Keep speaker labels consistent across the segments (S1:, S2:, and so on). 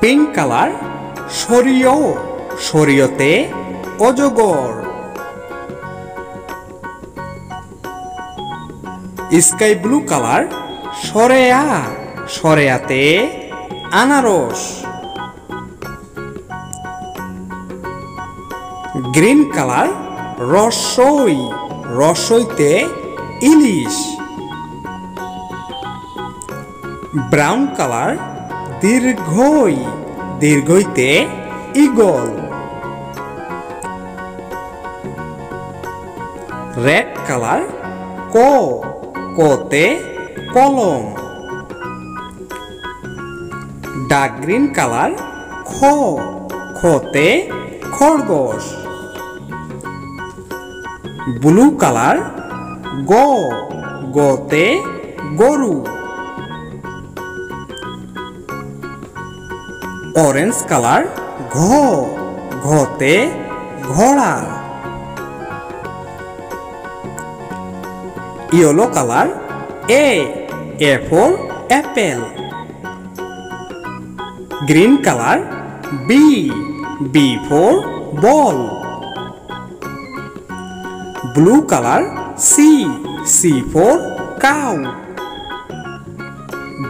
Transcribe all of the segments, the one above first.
S1: Pink colour সরিয় সরিয়তে অজগর। Sky blue colour সরেয়া সরেয়াতে আনারস। Green colour রসই রসইতে ইলিশ। ব্রাউন কালার দীর্ঘই দীর্ঘইতে ঈগল। রেড কালার কোতে কলম। ডার্ক গ্রিন কালার খোতে খরগোশ। ব্লু কালার গোতে গরু। অরেঞ্জ কালার ঘতে ঘোড়া। Yellow colour A for apple. Green colour B for ball. Blue colour C for cow.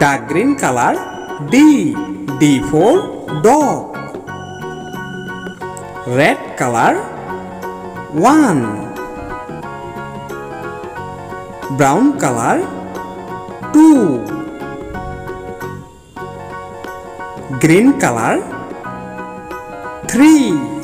S1: Dark green colour D for dog. Red colour 1। Brown colour 2। Green colour 3।